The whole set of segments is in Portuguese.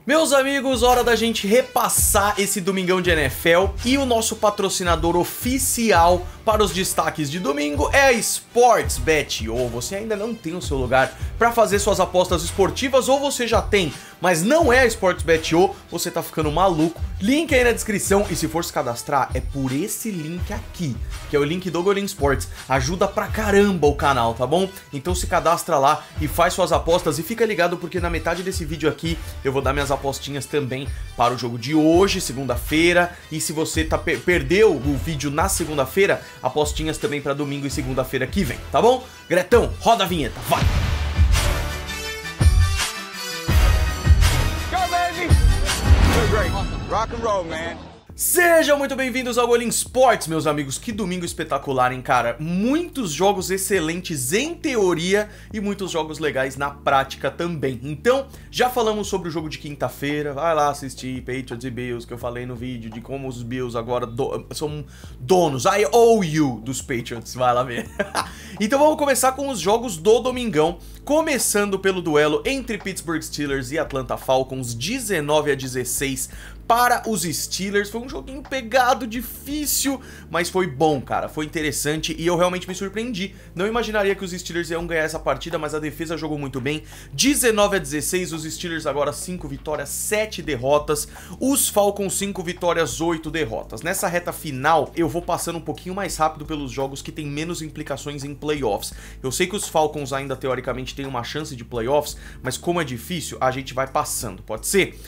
Meus amigos, hora da gente repassar esse domingão de NFL e o nosso patrocinador oficial para os destaques de domingo é a Sportsbet.io. Você ainda não tem o seu lugar para fazer suas apostas esportivas ou você já tem, mas não é a Sportsbet.io, você tá ficando maluco. Link aí na descrição e se for se cadastrar é por esse link aqui, que é o link do Golim Sports. Ajuda pra caramba o canal, tá bom? Então se cadastra lá e faz suas apostas e fica ligado porque na metade desse vídeo aqui eu vou dar minhas apostinhas também para o jogo de hoje, segunda-feira, e se você perdeu o vídeo na segunda-feira, apostinhas também para domingo e segunda-feira que vem, tá bom? Gretão, roda a vinheta, vai! Go, baby! You're great. Rock and roll, man. Sejam muito bem-vindos ao Golim Sports, meus amigos. Que domingo espetacular, hein, cara? Muitos jogos excelentes em teoria e muitos jogos legais na prática também. Então, já falamos sobre o jogo de quinta-feira. Vai lá assistir Patriots e Bills, que eu falei no vídeo de como os Bills agora são donos. I owe you dos Patriots. Vai lá ver. Então vamos começar com os jogos do domingão. Começando pelo duelo entre Pittsburgh Steelers e Atlanta Falcons, 19-16 para os Steelers. Foi um joguinho pegado, difícil, mas foi bom, cara. Foi interessante e eu realmente me surpreendi. Não imaginaria que os Steelers iam ganhar essa partida, mas a defesa jogou muito bem. 19-16, os Steelers agora 5 vitórias, 7 derrotas. Os Falcons 5 vitórias, 8 derrotas. Nessa reta final, eu vou passando um pouquinho mais rápido pelos jogos que tem menos implicações em playoffs. Eu sei que os Falcons ainda, teoricamente, têm uma chance de playoffs, mas como é difícil, a gente vai passando, pode ser?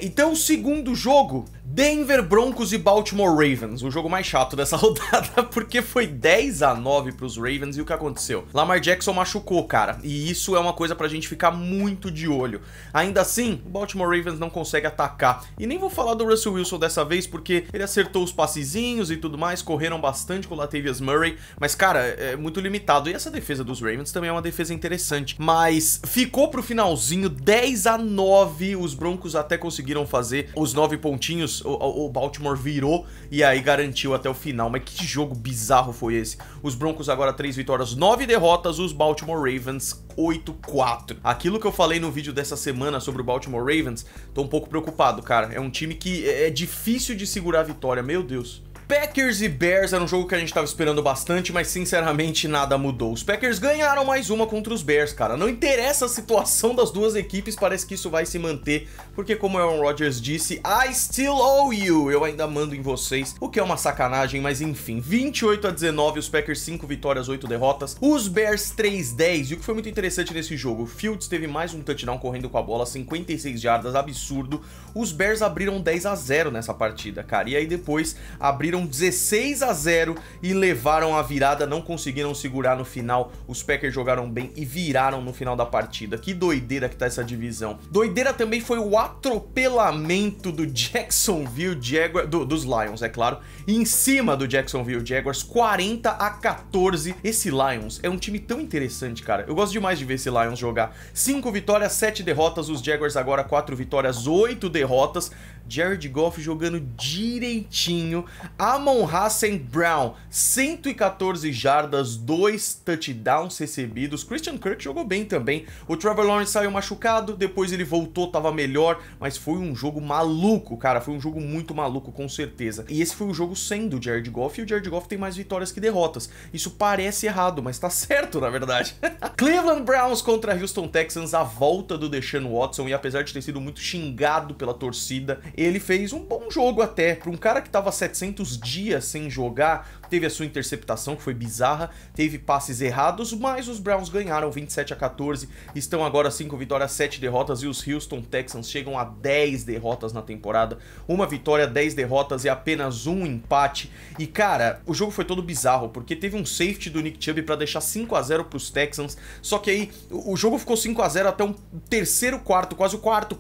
Então, o segundo jogo, Denver Broncos e Baltimore Ravens, o jogo mais chato dessa rodada, porque foi 10-9 para os Ravens e o que aconteceu? Lamar Jackson machucou, cara, e isso é uma coisa pra gente ficar muito de olho. Ainda assim, o Baltimore Ravens não consegue atacar, e nem vou falar do Russell Wilson dessa vez, porque ele acertou os passezinhos e tudo mais, correram bastante com o Latavius Murray, mas, cara, é muito limitado, e essa defesa dos Ravens também é uma defesa interessante, mas ficou pro finalzinho, 10-9, os Broncos até conseguiram fazer os 9 pontinhos, o Baltimore virou e aí garantiu até o final. Mas que jogo bizarro foi esse? Os Broncos agora 3 vitórias, 9 derrotas, os Baltimore Ravens 8-4. Aquilo que eu falei no vídeo dessa semana sobre o Baltimore Ravens, tô um pouco preocupado, cara. É um time que é difícil de segurar a vitória, meu Deus. Packers e Bears era um jogo que a gente tava esperando bastante, mas sinceramente nada mudou. Os Packers ganharam mais uma contra os Bears, cara. Não interessa a situação das duas equipes, parece que isso vai se manter, porque como o Aaron Rodgers disse, I still owe you, eu ainda mando em vocês, o que é uma sacanagem, mas enfim. 28-19, os Packers 5 vitórias, 8 derrotas, os Bears 3-10, e o que foi muito interessante nesse jogo, o Fields teve mais um touchdown correndo com a bola, 56 jardas, absurdo. Os Bears abriram 10-0 nessa partida, cara, e aí depois abriram 16-0 e levaram a virada, não conseguiram segurar no final. Os Packers jogaram bem e viraram no final da partida. Que doideira que tá essa divisão. Doideira também foi o atropelamento do Jacksonville Jaguars, dos Lions, é claro, em cima do Jacksonville Jaguars, 40-14. Esse Lions é um time tão interessante, cara. Eu gosto demais de ver esse Lions jogar. 5 vitórias, 7 derrotas, os Jaguars agora 4 vitórias, 8 derrotas. Jared Goff jogando direitinho. Amon-Ra St. Brown, 114 jardas, 2 touchdowns recebidos. Christian Kirk jogou bem também. O Trevor Lawrence saiu machucado, depois ele voltou, tava melhor, mas foi um jogo maluco, cara. Foi um jogo muito maluco, com certeza. E esse foi o jogo sem do Jared Goff, e o Jared Goff tem mais vitórias que derrotas. Isso parece errado, mas tá certo, na verdade. Cleveland Browns contra Houston Texans, a volta do Deshaun Watson, e apesar de ter sido muito xingado pela torcida, ele fez um bom jogo até. Para um cara que tava 700 dias sem jogar, teve a sua interceptação, que foi bizarra, teve passes errados, mas os Browns ganharam 27-14, estão agora 5 vitórias, 7 derrotas, e os Houston Texans chegam a 10 derrotas na temporada, uma vitória, 10 derrotas e apenas um empate. E cara, o jogo foi todo bizarro, porque teve um safety do Nick Chubb para deixar 5-0 pros Texans, só que aí o jogo ficou 5-0 até um terceiro quarto, quase o quarto,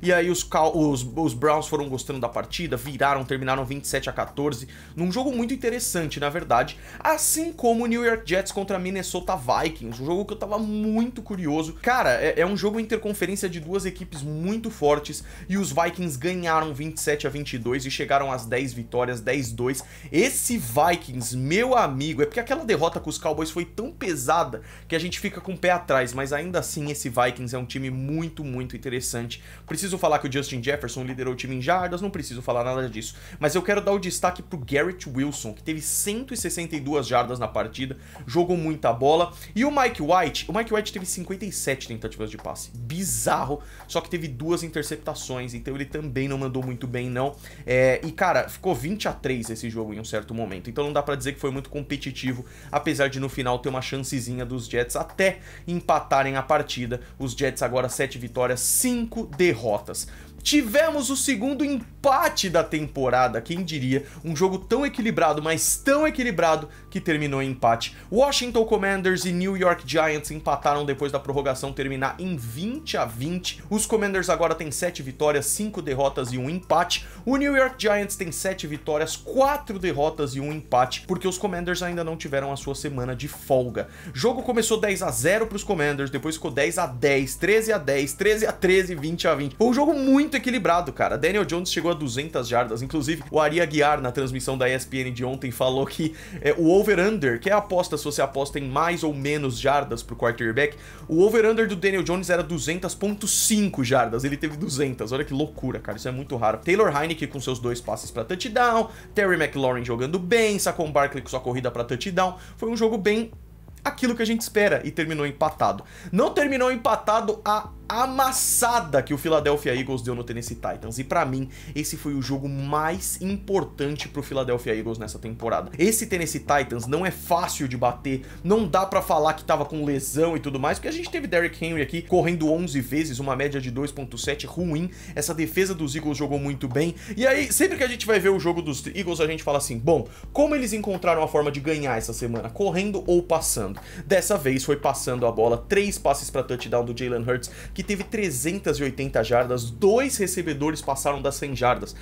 e aí os Browns foram gostando da partida, viraram, terminaram 27-14, 14, num jogo muito interessante, na verdade, assim como o New York Jets contra Minnesota Vikings, um jogo que eu tava muito curioso. Cara, é um jogo interconferência de duas equipes muito fortes, e os Vikings ganharam 27-22 e chegaram às 10 vitórias, 10-2. Esse Vikings, meu amigo, é porque aquela derrota com os Cowboys foi tão pesada que a gente fica com o pé atrás, mas ainda assim esse Vikings é um time muito, muito interessante. Preciso falar que o Justin Jefferson liderou o time em jardas, não preciso falar nada disso, mas eu quero dar o destaque pro Garrett Wilson, que teve 162 jardas na partida, jogou muita bola, e o Mike White teve 57 tentativas de passe, bizarro, só que teve 2 interceptações, então ele também não mandou muito bem não, e cara, ficou 20-3 esse jogo em um certo momento, então não dá pra dizer que foi muito competitivo, apesar de no final ter uma chancezinha dos Jets até empatarem a partida. Os Jets agora 7 vitórias, 5 derrotas. Tivemos o segundo empate da temporada, quem diria, um jogo tão equilibrado, mas tão equilibrado que terminou em empate. Washington Commanders e New York Giants empataram depois da prorrogação terminar em 20-20. Os Commanders agora têm 7 vitórias, 5 derrotas e um empate. O New York Giants tem 7 vitórias, 4 derrotas e um empate, porque os Commanders ainda não tiveram a sua semana de folga. O jogo começou 10-0 para os Commanders, depois ficou 10-10, 13-10, 13-13, 20-20. Foi um jogo muito equilibrado, cara. Daniel Jones chegou a 200 jardas, inclusive o Ari Aguiar na transmissão da ESPN de ontem falou que o over-under, que é a aposta se você aposta em mais ou menos jardas pro quarterback, o over-under do Daniel Jones era 200.5 jardas, ele teve 200, olha que loucura, cara, isso é muito raro. Taylor Heinicke com seus 2 passes pra touchdown, Terry McLaurin jogando bem, Saquon Barkley com sua corrida pra touchdown, foi um jogo bem aquilo que a gente espera, e terminou empatado. Não terminou empatado a amassada que o Philadelphia Eagles deu no Tennessee Titans, e pra mim esse foi o jogo mais importante pro Philadelphia Eagles nessa temporada. Esse Tennessee Titans não é fácil de bater, não dá pra falar que tava com lesão e tudo mais, porque a gente teve Derrick Henry aqui correndo 11 vezes, uma média de 2.7 ruim, essa defesa dos Eagles jogou muito bem, e aí sempre que a gente vai ver o jogo dos Eagles a gente fala assim, bom, como eles encontraram a forma de ganhar essa semana, correndo ou passando? Dessa vez foi passando a bola, 3 passes pra touchdown do Jalen Hurts, que teve 380 jardas, 2 recebedores passaram das 100 jardas.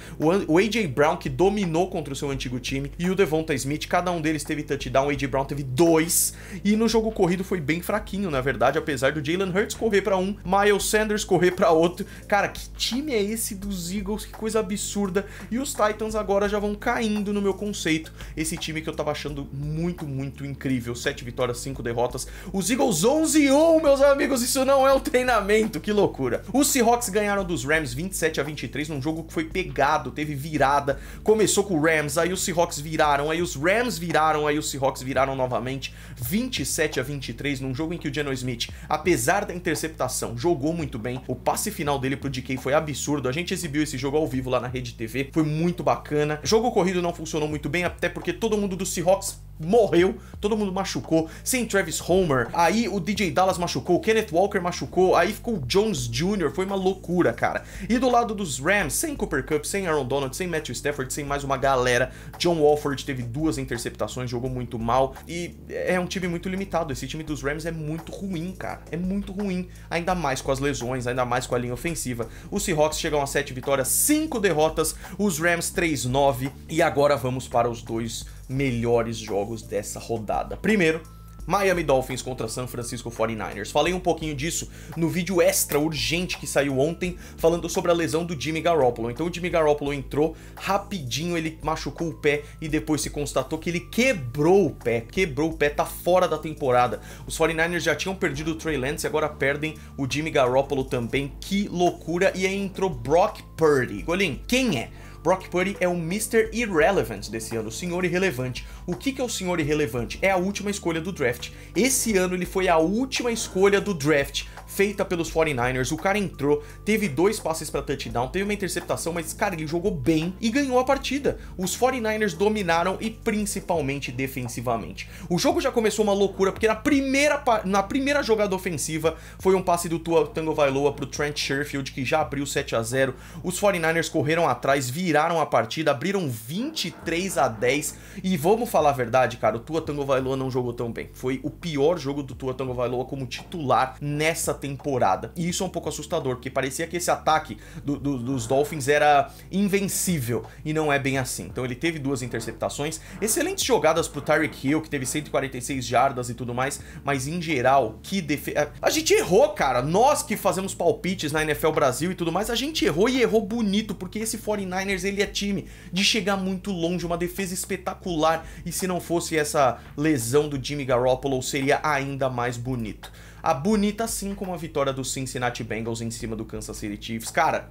O A.J. Brown, que dominou contra o seu antigo time, e o Devonta Smith, cada um deles teve touchdown, o A.J. Brown teve 2, e no jogo corrido foi bem fraquinho, na verdade, apesar do Jalen Hurts correr pra um, Miles Sanders correr pra outro. Cara, que time é esse dos Eagles? Que coisa absurda. E os Titans agora já vão caindo no meu conceito. Esse time que eu tava achando muito, muito incrível. 7 vitórias, 5 derrotas. Os Eagles 11-1, meus amigos, isso não é um treinamento. Que loucura. Os Seahawks ganharam dos Rams 27-23 num jogo que foi pegado, teve virada, começou com o Rams, aí os Seahawks viraram, aí os Rams viraram, aí os Seahawks viraram novamente 27-23 num jogo em que o Geno Smith, apesar da interceptação, jogou muito bem, o passe final dele pro DK foi absurdo, a gente exibiu esse jogo ao vivo lá na Rede TV, foi muito bacana, jogo corrido não funcionou muito bem, até porque todo mundo do Seahawks morreu, todo mundo machucou, sem Travis Homer, aí o DJ Dallas machucou, o Kenneth Walker machucou, aí ficou o Jones Jr., foi uma loucura, cara. E do lado dos Rams, sem Cooper Kupp, sem Aaron Donald, sem Matthew Stafford, sem mais uma galera, John Wolford teve 2 interceptações, jogou muito mal, e é um time muito limitado, esse time dos Rams é muito ruim, cara, é muito ruim, ainda mais com as lesões, ainda mais com a linha ofensiva. Os Seahawks chegam a 7 vitórias, 5 derrotas, os Rams 3-9, e agora vamos para os 2 melhores jogos dessa rodada. Primeiro, Miami Dolphins contra San Francisco 49ers. Falei um pouquinho disso no vídeo extra urgente que saiu ontem, falando sobre a lesão do Jimmy Garoppolo. Então o Jimmy Garoppolo entrou rapidinho, ele machucou o pé e depois se constatou que ele quebrou o pé, tá fora da temporada. Os 49ers já tinham perdido o Trey Lance e agora perdem o Jimmy Garoppolo também. Que loucura! E aí entrou Brock Purdy. Golim, quem é? Brock Purdy é o Mr. Irrelevant desse ano, o senhor irrelevante. O que é o senhor irrelevante? É a última escolha do draft. Esse ano ele foi a última escolha do draft feita pelos 49ers. O cara entrou, teve 2 passes para touchdown, teve uma interceptação, mas, cara, ele jogou bem e ganhou a partida. Os 49ers dominaram e principalmente defensivamente. O jogo já começou uma loucura, porque na primeira jogada ofensiva foi um passe do Tua Tagovailoa pro Trent Sherfield, que já abriu 7-0. Os 49ers correram atrás, viraram viraram a partida, abriram 23-10 e vamos falar a verdade, cara, o Tua Tagovailoa não jogou tão bem. Foi o pior jogo do Tua Tagovailoa como titular nessa temporada. E isso é um pouco assustador, porque parecia que esse ataque dos Dolphins era invencível e não é bem assim. Então ele teve 2 interceptações, excelentes jogadas pro Tyreek Hill, que teve 146 jardas e tudo mais, mas em geral, que defesa... A gente errou, cara. Nós que fazemos palpites na NFL Brasil e tudo mais, a gente errou e errou bonito, porque esse 49ers, ele é time de chegar muito longe, uma defesa espetacular, e se não fosse essa lesão do Jimmy Garoppolo, seria ainda mais bonito. A bonita assim como a vitória do Cincinnati Bengals em cima do Kansas City Chiefs. Cara,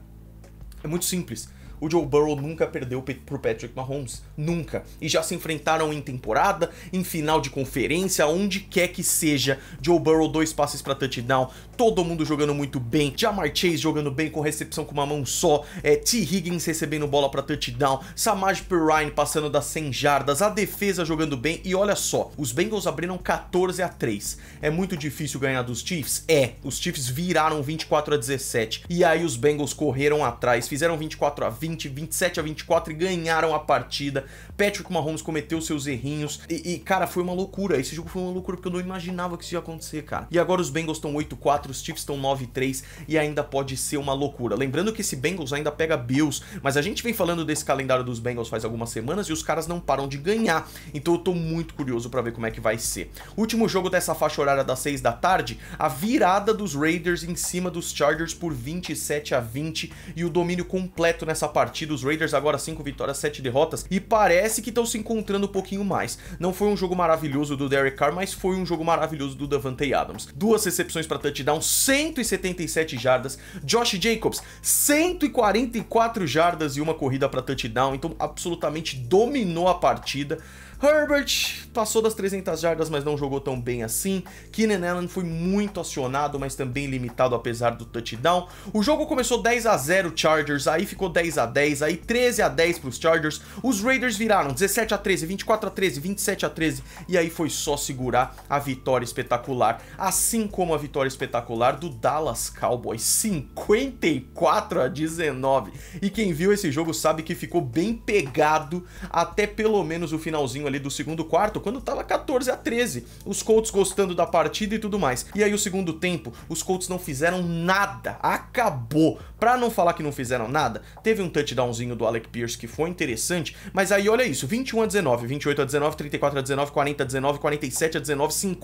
é muito simples. O Joe Burrow nunca perdeu pro Patrick Mahomes, nunca. E já se enfrentaram em temporada, em final de conferência, onde quer que seja. Joe Burrow, 2 passes para touchdown, todo mundo jogando muito bem. Ja'Marr Chase jogando bem, com recepção com uma mão só. T. Higgins recebendo bola para touchdown. Samaje Perine passando das 100 jardas. A defesa jogando bem. E olha só, os Bengals abriram 14-3. É muito difícil ganhar dos Chiefs? É. Os Chiefs viraram 24-17. E aí os Bengals correram atrás, fizeram 24-20. 27-24 e ganharam a partida. Patrick Mahomes cometeu seus errinhos e, cara, foi uma loucura. Esse jogo foi uma loucura porque eu não imaginava que isso ia acontecer, cara. E agora os Bengals estão 8-4, os Chiefs estão 9-3 e ainda pode ser uma loucura. Lembrando que esse Bengals ainda pega Bills, mas a gente vem falando desse calendário dos Bengals faz algumas semanas e os caras não param de ganhar. Então eu tô muito curioso pra ver como é que vai ser. Último jogo dessa faixa horária das 6 da tarde, a virada dos Raiders em cima dos Chargers por 27-20 e o domínio completo nessa partida. Os Raiders agora 5 vitórias, 7 derrotas e parece que estão se encontrando um pouquinho mais. Não foi um jogo maravilhoso do Derek Carr, mas foi um jogo maravilhoso do Davante Adams. 2 recepções para touchdown, 177 jardas. Josh Jacobs, 144 jardas e uma corrida para touchdown. Então absolutamente dominou a partida. Herbert passou das 300 jardas, mas não jogou tão bem assim. Keenan Allen foi muito acionado, mas também limitado apesar do touchdown. O jogo começou 10-0 Chargers, aí ficou 10-10, aí 13-10 para os Chargers. Os Raiders viraram 17-13, 24-13, 27-13 e aí foi só segurar a vitória espetacular. Assim como a vitória espetacular do Dallas Cowboys, 54-19. E quem viu esse jogo sabe que ficou bem pegado até pelo menos o finalzinho ali do segundo quarto, quando tava 14-13, os Colts gostando da partida e tudo mais. E aí o segundo tempo, os Colts não fizeram nada, acabou. Pra não falar que não fizeram nada, teve um touchdownzinho do Alec Pierce que foi interessante, mas aí olha isso, 21-19, 28-19, 34-19, 40-19, 47-19,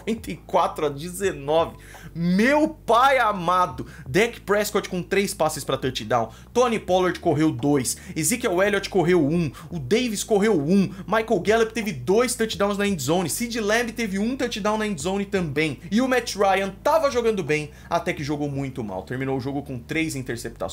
54-19. Meu pai amado, Dak Prescott com 3 passes pra touchdown, Tony Pollard correu 2, Ezekiel Elliott correu 1, o Davis correu 1, Michael Gallup teve 2 touchdowns na endzone, CeeDee Lamb teve 1 touchdown na endzone também, e o Matt Ryan tava jogando bem, até que jogou muito mal, terminou o jogo com 3 interceptações,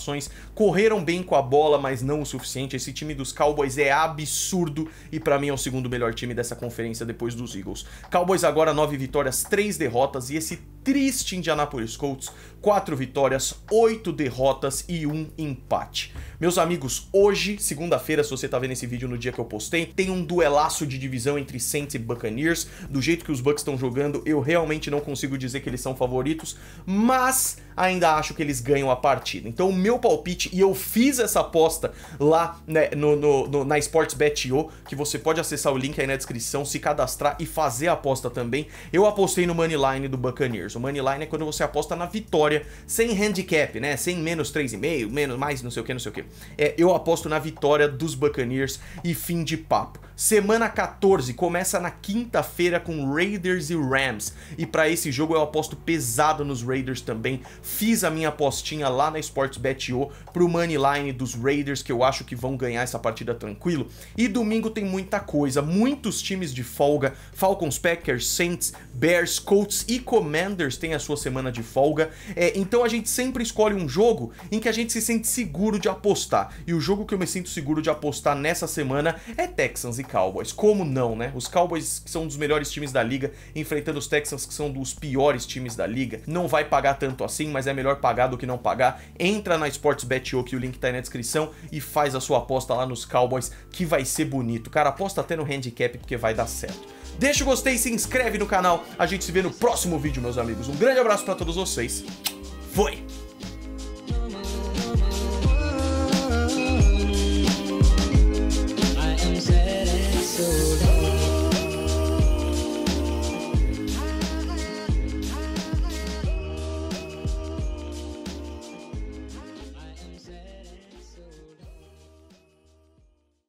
correram bem com a bola, mas não o suficiente. Esse time dos Cowboys é absurdo, e pra mim é o segundo melhor time dessa conferência depois dos Eagles. Cowboys agora 9 vitórias, 3 derrotas, e esse triste Indianapolis Colts, 4 vitórias, 8 derrotas e 1 empate. Meus amigos, hoje, segunda-feira, se você tá vendo esse vídeo no dia que eu postei, tem um duelaço de divisão entre Saints e Buccaneers. Do jeito que os Bucs estão jogando, eu realmente não consigo dizer que eles são favoritos, mas ainda acho que eles ganham a partida. Então o meu palpite, e eu fiz essa aposta lá, né, na Sportsbet.io, que você pode acessar o link aí na descrição, se cadastrar e fazer a aposta também. Eu apostei no Moneyline do Buccaneers. O Moneyline é quando você aposta na vitória, sem handicap, né, sem menos 3,5, menos mais não sei o que, não sei o que. Eu aposto na vitória dos Buccaneers e fim de papo. Semana 14 começa na quinta-feira com Raiders e Rams. E para esse jogo eu aposto pesado nos Raiders também. Fiz a minha apostinha lá na Sportsbet.io pro Moneyline dos Raiders, que eu acho que vão ganhar essa partida tranquilo. E domingo tem muita coisa, muitos times de folga. Falcons, Packers, Saints, Bears, Colts e Commanders têm a sua semana de folga. Então a gente sempre escolhe um jogo em que a gente se sente seguro de apostar. E o jogo que eu me sinto seguro de apostar nessa semana é Texans e Cowboys. Como não, né? Os Cowboys, que são um dos melhores times da liga, enfrentando os Texans, que são dos piores times da liga. Não vai pagar tanto assim, mas é melhor pagar do que não pagar. Entra na Sportsbet.io, que o link tá aí na descrição, e faz a sua aposta lá nos Cowboys, que vai ser bonito. Cara, aposta até no handicap, porque vai dar certo. Deixa o gostei, se inscreve no canal. A gente se vê no próximo vídeo, meus amigos. Um grande abraço pra todos vocês. Foi!